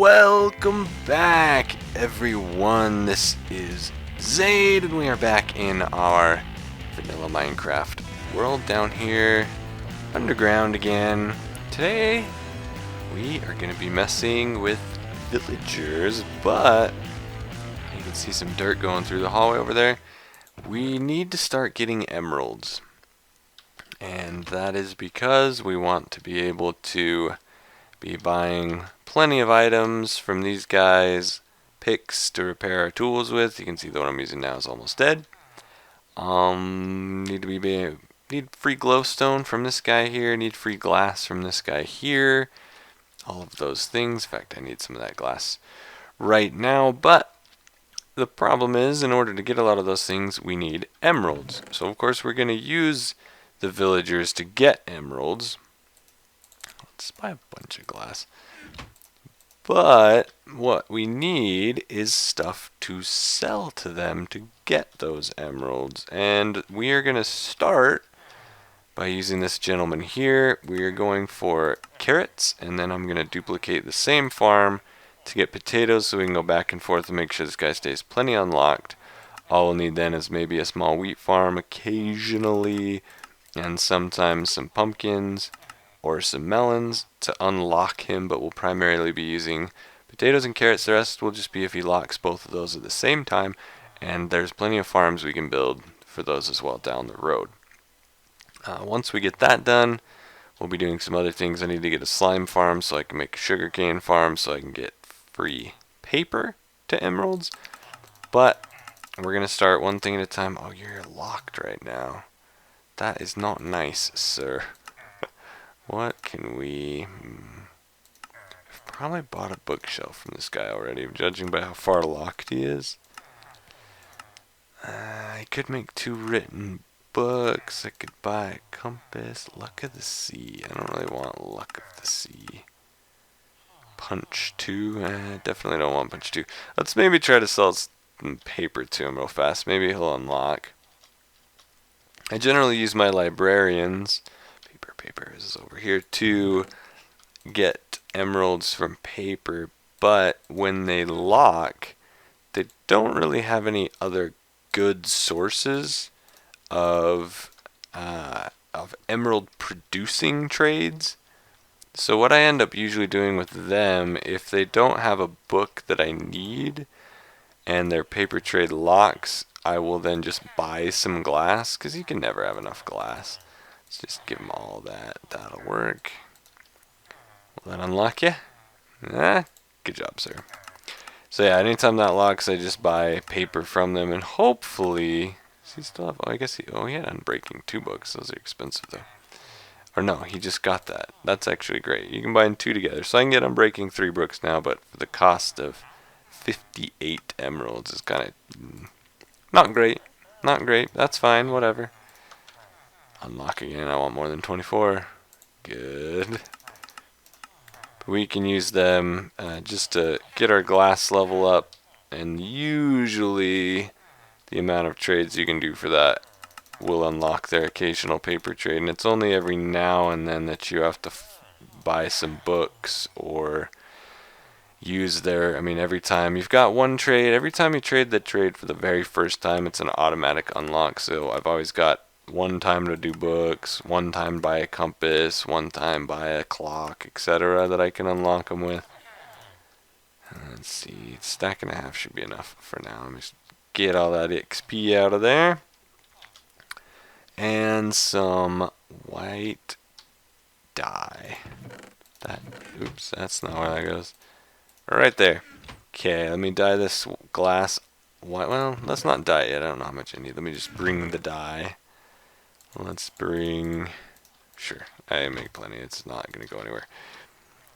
Welcome back, everyone. This is Xade, and we are back in our vanilla Minecraft world down here, underground again. Today, we are going to be messing with villagers, but you can see some dirt going through the hallway over there. We need to start getting emeralds, and that is because we want to be able to be buying plenty of items from these guys, picks to repair our tools with. You can see the one I'm using now is almost dead. Need free glowstone from this guy here, need free glass from this guy here. All of those things. In fact, I need some of that glass right now, but the problem is, in order to get a lot of those things, we need emeralds. So of course we're going to use the villagers to get emeralds. Let's buy a bunch of glass. But what we need is stuff to sell to them to get those emeralds. And we are going to start by using this gentleman here. We are going for carrots, and then I'm going to duplicate the same farm to get potatoes so we can go back and forth and make sure this guy stays plenty unlocked. All we'll need then is maybe a small wheat farm occasionally, and sometimes some pumpkins or some melons to unlock him, but we'll primarily be using potatoes and carrots. The rest will just be if he locks both of those at the same time, and there's plenty of farms we can build for those as well down the road. Once we get that done, we'll be doing some other things. I need to get a slime farm so I can make a sugarcane farm so I can get free paper to emeralds, but we're going to start one thing at a time. Oh, you're locked right now. That is not nice, sir. What can we... I've probably bought a bookshelf from this guy already, judging by how far locked he is. I could make 2 written books. I could buy a compass. Luck of the Sea. I don't really want Luck of the Sea. Punch 2. Definitely don't want Punch 2. Let's maybe try to sell some paper to him real fast. Maybe he'll unlock. I generally use my librarians. Paper is over here to get emeralds from paper, but when they lock, they don't really have any other good sources of emerald producing trades. So what I end up usually doing with them, if they don't have a book that I need and their paper trade locks, I will then just buy some glass, because you can never have enough glass. Let's just give them all that. That'll work. Will that unlock you? Good job, sir. So yeah, anytime that locks, I just buy paper from them, and hopefully... Does he still have... Oh, I guess he... Oh, he had Unbreaking 2 books. Those are expensive, though. Or no, he just got that. That's actually great. You can buy 2 together. So I can get Unbreaking 3 books now, but for the cost of 58 emeralds is kind of... Not great. Not great. That's fine. Whatever. Unlock again. I want more than 24. Good. We can use them just to get our glass level up, and usually the amount of trades you can do for that will unlock their occasional paper trade, and it's only every now and then that you have to buy some books or use their... I mean, every time you've got one trade, every time you trade the trade for the very first time, it's an automatic unlock. So I've always got one time to do books, one time buy a compass, one time buy a clock, etc. that I can unlock them with. Let's see, stack and a half should be enough for now. Let me just get all that XP out of there. And some white dye. Oops, that's not where that goes. Right there. Okay, let me dye this glass white. Well, let's not dye it. I don't know how much I need. Let me just bring the dye. Let's bring... Sure, I make plenty. It's not going to go anywhere.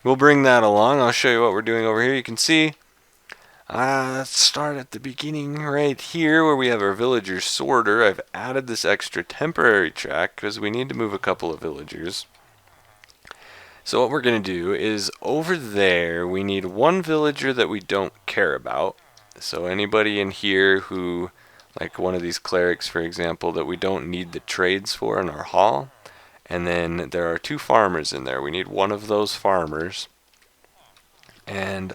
We'll bring that along. I'll show you what we're doing over here. You can see... let's start at the beginning right here where we have our villager sorter. I've added this extra temporary track because we need to move a couple of villagers. So what we're going to do is over there we need one villager that we don't care about. So anybody in here who... like one of these clerics, for example, that we don't need the trades for in our hall. And then there are 2 farmers in there. We need one of those farmers. And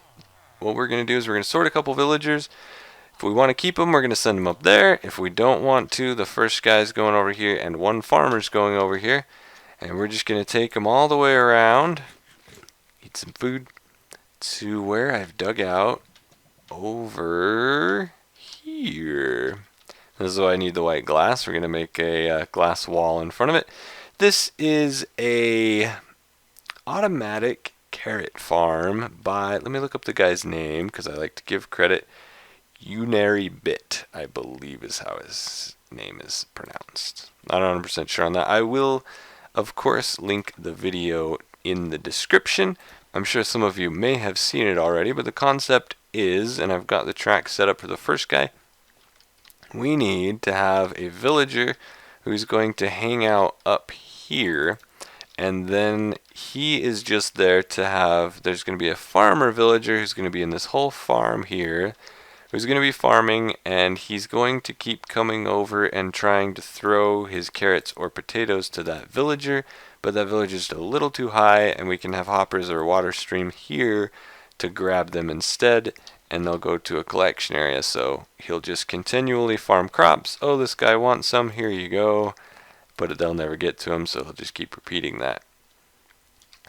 what we're going to do is we're going to sort a couple villagers. If we want to keep them, we're going to send them up there. If we don't want to, the first guy's going over here and one farmer's going over here. And we're just going to take them all the way around, eat some food, to where I've dug out over here. This is why I need the white glass. We're going to make a glass wall in front of it. This is a automatic carrot farm by, let me look up the guy's name because I like to give credit. Unary Bit, I believe is how his name is pronounced. Not 100% sure on that. I will, of course, link the video in the description. I'm sure some of you may have seen it already, but the concept is, and I've got the track set up for the first guy, we need to have a villager who's going to hang out up here, and then he is just there to have, there's going to be a farmer villager who's going to be in this whole farm here, who's going to be farming, and he's going to keep coming over and trying to throw his carrots or potatoes to that villager, but that villager is a little too high, and we can have hoppers or water stream here to grab them instead, and they'll go to a collection area. So he'll just continually farm crops. Oh, this guy wants some, here you go, but they'll never get to him, so he'll just keep repeating that.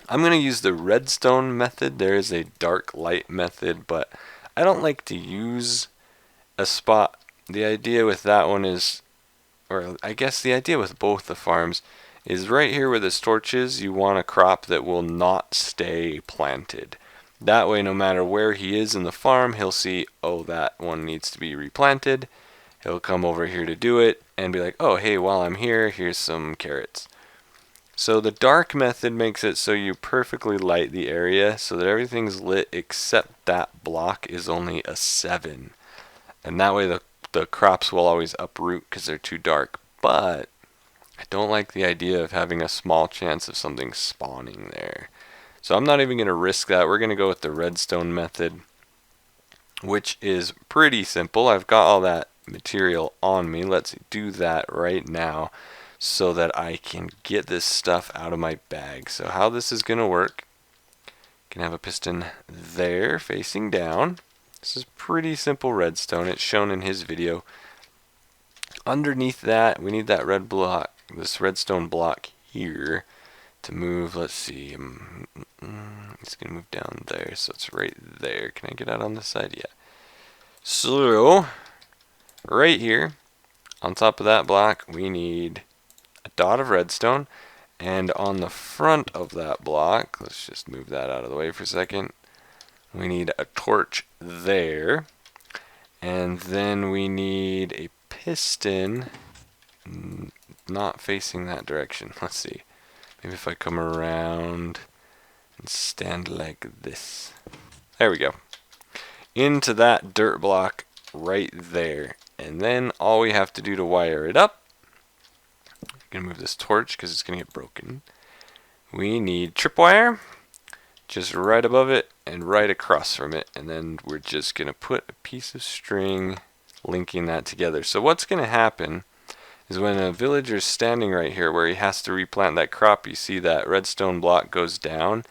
I'm going to use the redstone method. There is a dark light method, but I don't like to use a spot. The idea with that one is, or I guess the idea with both the farms, is right here where this torch is, you want a crop that will not stay planted. That way, no matter where he is in the farm, he'll see, oh, that one needs to be replanted. He'll come over here to do it and be like, oh, hey, while I'm here, here's some carrots. So the dark method makes it so you perfectly light the area so that everything's lit except that block is only a 7. And that way the crops will always uproot because they're too dark. But I don't like the idea of having a small chance of something spawning there. So I'm not even going to risk that. We're going to go with the redstone method, which is pretty simple. I've got all that material on me. Let's do that right now so that I can get this stuff out of my bag. So how this is going to work, you can have a piston there facing down. This is pretty simple redstone. It's shown in his video. Underneath that, we need that red block, this redstone block here to move. Let's see. It's going to move down there, so it's right there. Can I get out on this side? Yeah. So, right here, on top of that block, we need a dot of redstone. And on the front of that block, let's just move that out of the way for a second, we need a torch there. And then we need a piston not facing that direction. Let's see. Maybe if I come around and stand like this. There we go. Into that dirt block right there. And then all we have to do to wire it up, I'm going to move this torch because it's going to get broken. We need tripwire just right above it and right across from it. And then we're just going to put a piece of string linking that together. So what's going to happen is when a villager is standing right here where he has to replant that crop, you see that redstone block goes down.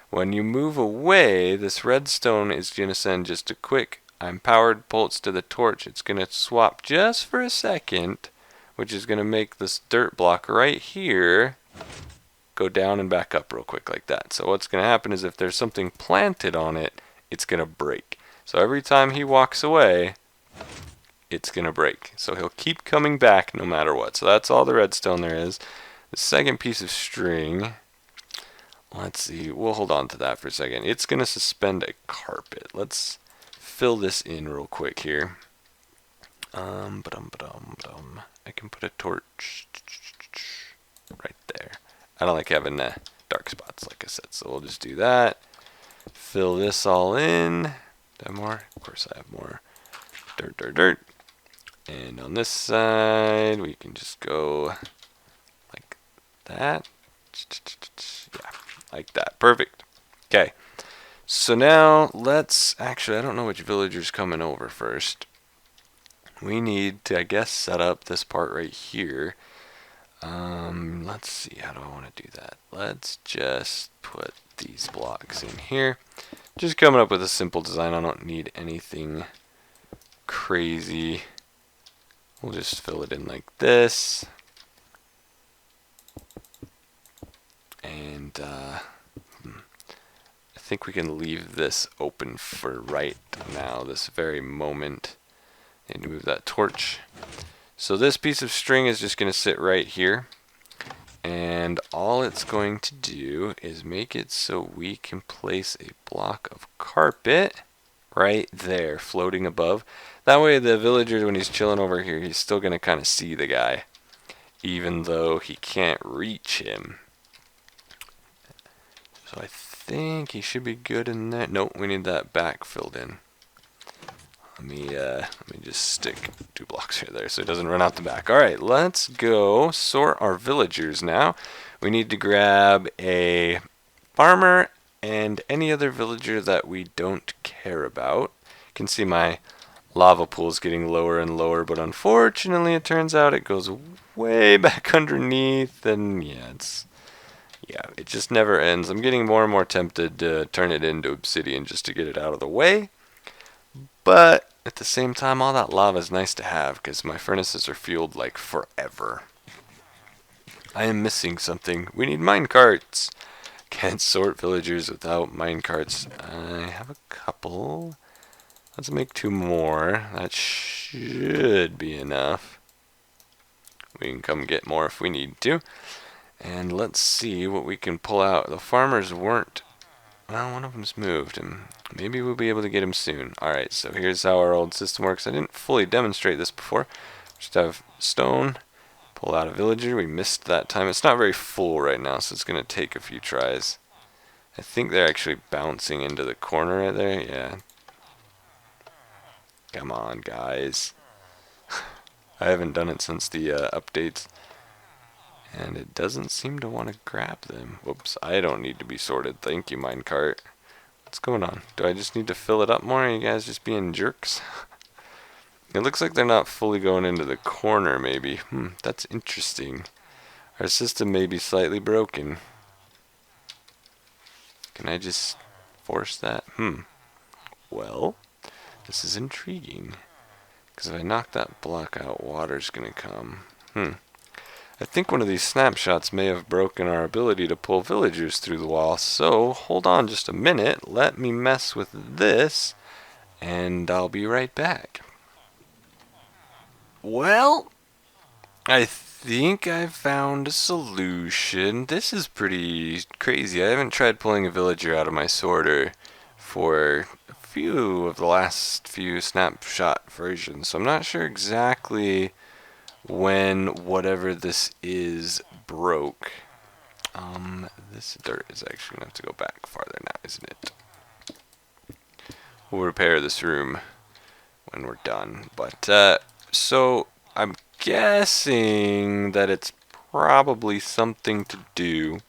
When you move away, this redstone is going to send just a quick I'm powered pulse to the torch. It's going to swap just for a second, which is going to make this dirt block right here go down and back up real quick like that. So what's going to happen is if there's something planted on it, it's going to break. So every time he walks away, it's going to break. So he'll keep coming back no matter what. So that's all the redstone there is. The second piece of string, let's see, we'll hold on to that for a second. It's going to suspend a carpet. Let's fill this in real quick here. I can put a torch right there. I don't like having dark spots, like I said, so we'll just do that. Fill this all in. Do I have more? Of course I have more. Dirt. And on this side, we can just go like that. Yeah, like that. Perfect. Okay. So now let's actually, I don't know which villager's coming over first. We need to, I guess, set up this part right here. Let's see, how do I want to do that? Let's just put these blocks in here. Just coming up with a simple design. I don't need anything crazy. We'll just fill it in like this. And I think we can leave this open for right now, this very moment. Need to move that torch. So this piece of string is just going to sit right here. And all it's going to do is make it so we can place a block of carpet right there, floating above. That way the villager, when he's chilling over here, he's still going to kind of see the guy, even though he can't reach him. So I think he should be good in there. Nope, we need that back filled in. Let me just stick 2 blocks here there so it doesn't run out the back. Alright, let's go sort our villagers now. We need to grab a farmer and any other villager that we don't care about. You can see my lava pool is getting lower and lower, but unfortunately it turns out it goes way back underneath, and yeah, it just never ends. I'm getting more and more tempted to turn it into obsidian just to get it out of the way. But at the same time, all that lava is nice to have because my furnaces are fueled like forever. I am missing something. We need minecarts. Can't sort villagers without minecarts. I have a couple. Let's make 2 more. That should be enough. We can come get more if we need to. And let's see what we can pull out. The farmers weren't. Well, one of them's moved, and maybe we'll be able to get him soon. Alright, so here's how our old system works. I didn't fully demonstrate this before. Just have stone, pull out a villager. We missed that time. It's not very full right now, so it's going to take a few tries. I think they're actually bouncing into the corner right there. Yeah. Come on, guys. I haven't done it since the updates. And it doesn't seem to want to grab them. Whoops, I don't need to be sorted. Thank you, minecart. What's going on? Do I just need to fill it up more? Are you guys just being jerks? It looks like they're not fully going into the corner, maybe. That's interesting. Our system may be slightly broken. Can I just force that? Well, this is intriguing. Because if I knock that block out, water's going to come. I think one of these snapshots may have broken our ability to pull villagers through the wall, so hold on just a minute, let me mess with this, and I'll be right back. Well, I think I found a solution. This is pretty crazy. I haven't tried pulling a villager out of my sorter for a few of the last few snapshot versions, so I'm not sure exactly when whatever this is broke. This dirt is actually going to have to go back farther now, isn't it? We'll repair this room when we're done. But, so I'm guessing that it's probably something to do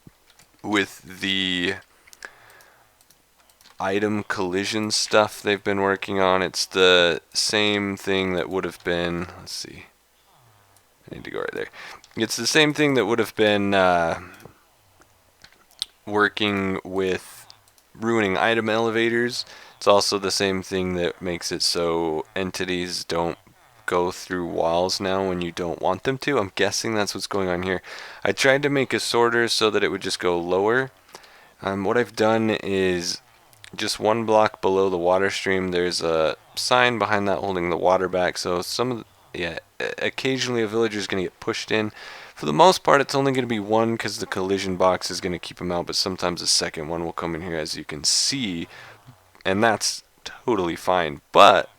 with the item collision stuff they've been working on. It's the same thing that would have been, let's see. I need to go right there. It's the same thing that would have been working with ruining item elevators. It's also the same thing that makes it so entities don't go through walls now when you don't want them to. I'm guessing that's what's going on here. I tried to make a sorter so that it would just go lower. What I've done is just 1 block below the water stream, there's a sign behind that holding the water back. So occasionally a villager is going to get pushed in. For the most part, it's only going to be 1 because the collision box is going to keep them out, but sometimes a second one will come in here, as you can see, and that's totally fine. But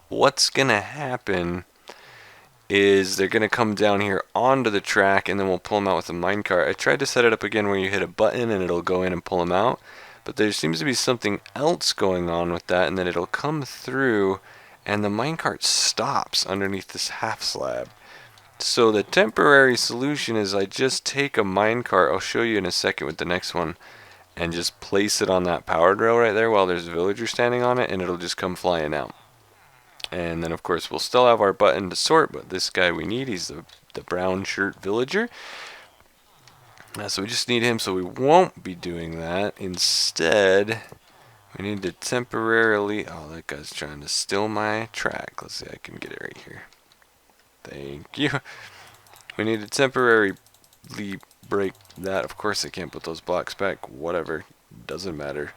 what's going to happen is they're going to come down here onto the track, and then we'll pull them out with a minecart. I tried to set it up again where you hit a button and it'll go in and pull them out, but there seems to be something else going on with that, and then it'll come through and the minecart stops underneath this half slab. So the temporary solution is I just take a minecart, I'll show you in a second with the next one, and just place it on that powered rail right there while there's a villager standing on it, and it'll just come flying out. And then of course we'll still have our button to sort, but this guy we need, he's the brown shirt villager. So we just need him, so we won't be doing that. Instead, We need to temporarily... Oh, that guy's trying to steal my track. Let's see, I can get it right here. Thank you. We need to temporarily break that. Of course I can't put those blocks back. Whatever. Doesn't matter.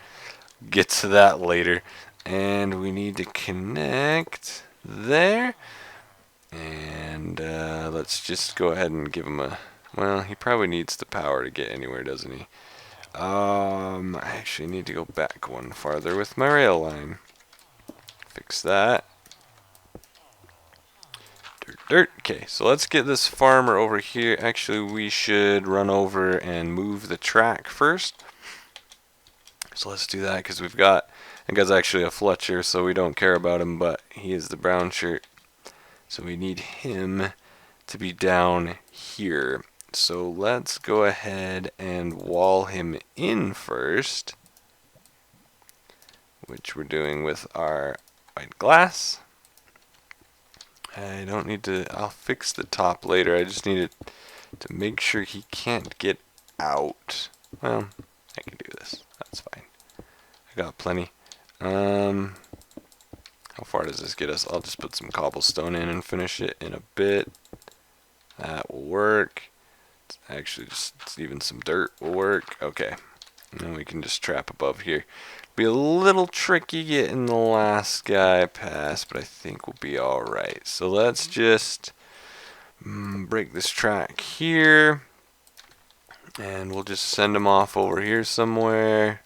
Get to that later. And we need to connect there. And let's just go ahead and give him a... Well, he probably needs the power to get anywhere, doesn't he? I actually need to go back one farther with my rail line. Fix that. Dirt. Okay, so let's get this farmer over here. Actually, we should run over and move the track first. So let's do that because we've got... That guy's actually a Fletcher, so we don't care about him, but he is the brown shirt. So we need him to be down here. So let's go ahead and wall him in first, which we're doing with our white glass. I don't need to, I'll fix the top later. I just need to make sure he can't get out. Well, I can do this. That's fine. I got plenty. How far does this get us? I'll just put some cobblestone in and finish it in a bit. That will work. Actually, just even some dirt will work. Okay. And then we can just trap above here. Be a little tricky getting the last guy past, but I think we'll be alright. So let's just break this track here. And we'll just send him off over here somewhere.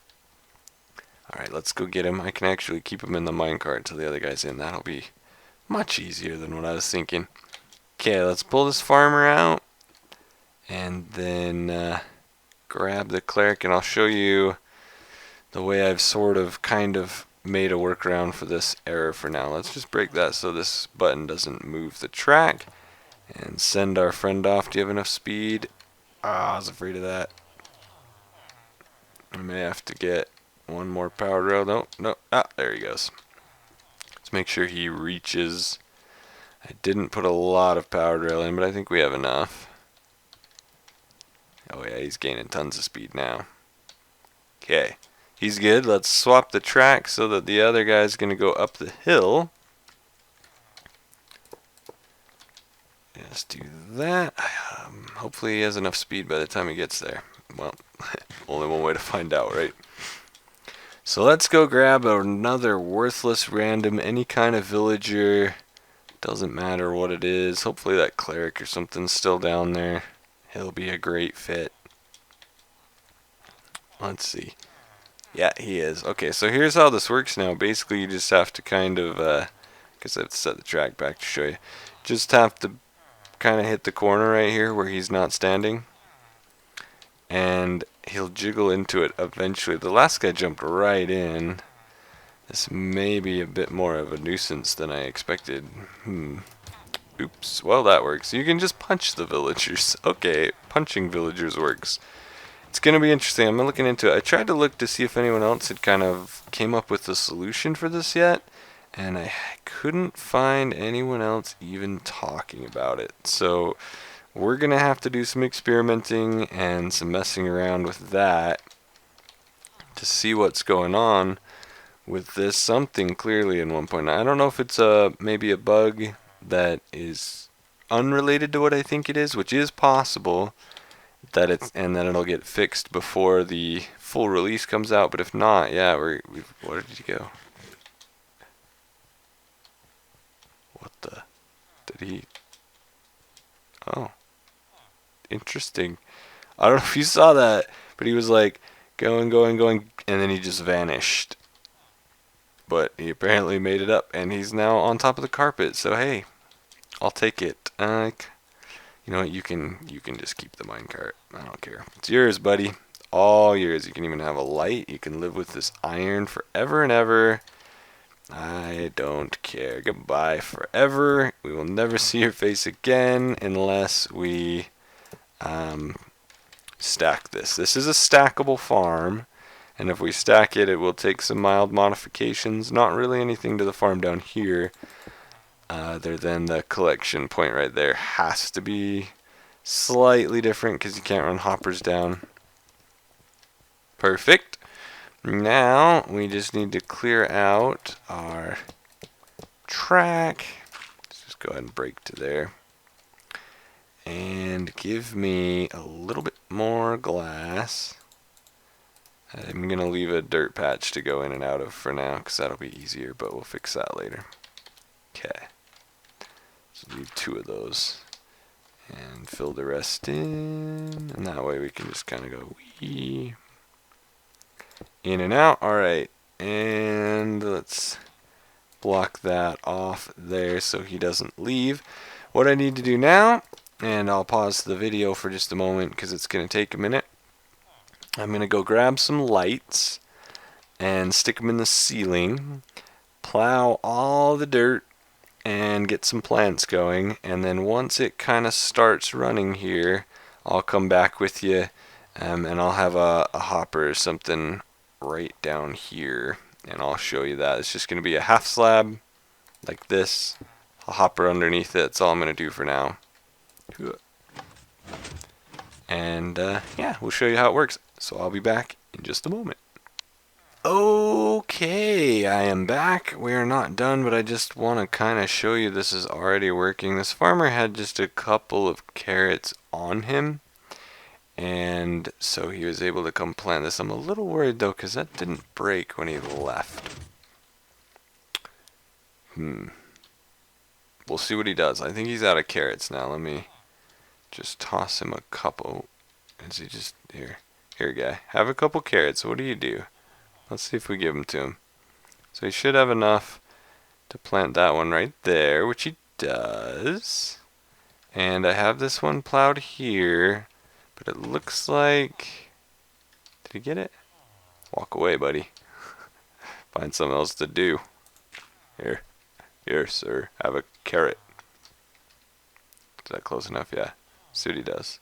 Alright, let's go get him. I can actually keep him in the minecart until the other guy's in. That'll be much easier than what I was thinking. Okay, let's pull this farmer out. And then grab the cleric, and I'll show you the way I've sort of kind of made a workaround for this error for now. Let's just break that so this button doesn't move the track. And send our friend off. Do you have enough speed? Ah, I was afraid of that. I may have to get one more power rail. No. Ah, there he goes. Let's make sure he reaches. I didn't put a lot of power rail in, but I think we have enough. Oh yeah, he's gaining tons of speed now. Okay, he's good. Let's swap the track so that the other guy's going to go up the hill. Let's do that. Hopefully he has enough speed by the time he gets there. Well, only one way to find out, right? So let's go grab another worthless random, any kind of villager. Doesn't matter what it is. Hopefully that cleric or something's still down there. He'll be a great fit. Let's see. Yeah, he is. Okay, so here's how this works now. Basically, you just have to kind of, guess I have to set the track back to show you. Just have to kind of hit the corner right here where he's not standing. And he'll jiggle into it eventually. The last guy jumped right in. This may be a bit more of a nuisance than I expected. Oops. Well, that works. You can just punch the villagers. Okay, punching villagers works. It's going to be interesting. I'm looking into it. I tried to look to see if anyone else had kind of came up with a solution for this yet, and I couldn't find anyone else even talking about it. So we're going to have to do some experimenting and some messing around with that to see what's going on with this. Something clearly in 1.9. I don't know if it's maybe a bug that is unrelated to what I think it is, which is possible, that it's, and then it'll get fixed before the full release comes out. But if not, yeah, where did you go? What the? Did he? Oh, interesting. I don't know if you saw that, but he was like going, and then he just vanished. But he apparently made it up, and he's now on top of the carpet. So hey, I'll take it. You know what? You can just keep the minecart. I don't care. It's yours, buddy. All yours. You can even have a light. You can live with this iron forever and ever. I don't care. Goodbye forever. We will never see your face again unless we stack this. This is a stackable farm, and if we stack it, it will take some mild modifications. Not really anything to the farm down here, other than the collection point right there has to be slightly different because you can't run hoppers down. Perfect. Now we just need to clear out our track. Let's just go ahead and break to there. And give me a little bit more glass. I'm going to leave a dirt patch to go in and out of for now because that'll be easier, but we'll fix that later. Okay. So leave 2 of those. And fill the rest in. And that way we can just kind of go wee. In and out. Alright. And let's block that off there so he doesn't leave. What I need to do now, and I'll pause the video for just a moment because it's going to take a minute. I'm going to go grab some lights and stick them in the ceiling, plow all the dirt, and get some plants going. And then once it kind of starts running here, I'll come back with you, and I'll have a hopper or something right down here, and I'll show you that. It's just going to be a half slab like this, a hopper underneath it. That's all I'm going to do for now. And yeah, we'll show you how it works. So I'll be back in just a moment. Okay, I am back. We are not done, but I just want to kind of show you this is already working. This farmer had just a couple of carrots on him, and so he was able to come plant this. I'm a little worried though because that didn't break when he left. We'll see what he does. I think he's out of carrots now. Let me just toss him a couple. Is he just here? Here, guy. Have a couple carrots. What do you do? Let's see if we give them to him. So he should have enough to plant that one right there, which he does. And I have this one plowed here, but it looks like... Did he get it? Walk away, buddy. Find something else to do. Here. Here, sir. Have a carrot. Is that close enough? Yeah. See what he does.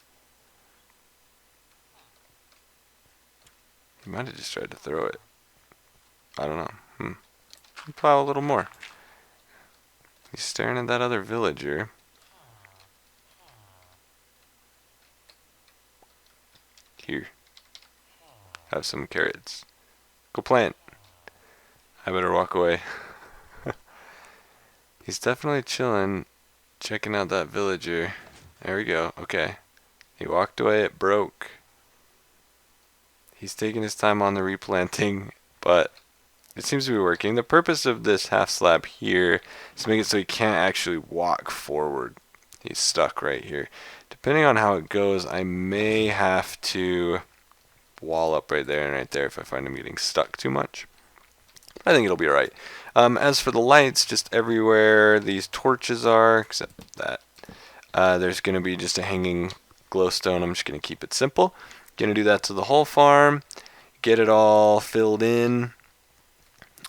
He might have just tried to throw it. I don't know. Plow a little more. He's staring at that other villager. Here. Have some carrots. Go plant. I better walk away. He's definitely chilling, checking out that villager. There we go. Okay. He walked away. It broke. He's taking his time on the replanting, but it seems to be working. The purpose of this half slab here is to make it so he can't actually walk forward. He's stuck right here. Depending on how it goes, I may have to wall up right there and right there if I find him getting stuck too much. I think it'll be alright. As for the lights, just everywhere these torches are, except that there's going to be just a hanging glowstone. I'm just going to keep it simple. Going to do that to the whole farm, get it all filled in,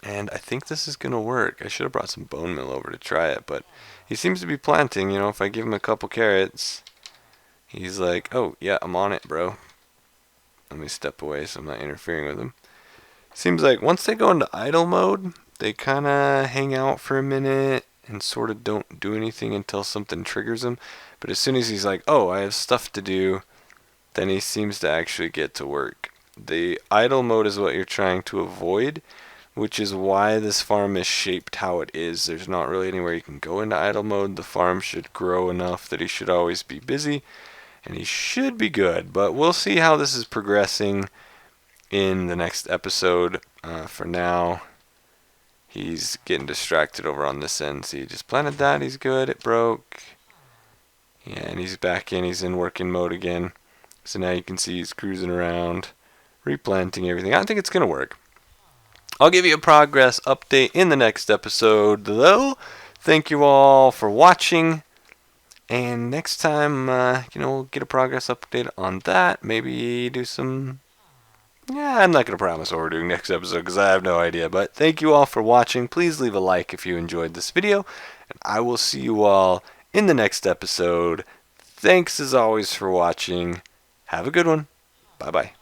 and I think this is going to work. I should have brought some bone meal over to try it, but he seems to be planting. You know, if I give him a couple carrots, he's like, oh, yeah, I'm on it, bro. Let me step away so I'm not interfering with him. Seems like once they go into idle mode, they kind of hang out for a minute and sort of don't do anything until something triggers them. But as soon as he's like, oh, I have stuff to do, then he seems to actually get to work. The idle mode is what you're trying to avoid, which is why this farm is shaped how it is. There's not really anywhere you can go into idle mode. The farm should grow enough that he should always be busy, and he should be good. But we'll see how this is progressing in the next episode. For now, he's getting distracted over on this end. See, he just planted that. He's good. It broke. Yeah, and he's back in. He's in working mode again. So now you can see he's cruising around, replanting everything. I think it's going to work. I'll give you a progress update in the next episode, though. Thank you all for watching. And next time, we'll get a progress update on that. Maybe do some... Yeah, I'm not going to promise what we're doing next episode because I have no idea. But thank you all for watching. Please leave a like if you enjoyed this video. And I will see you all in the next episode. Thanks as always for watching. Have a good one. Bye-bye.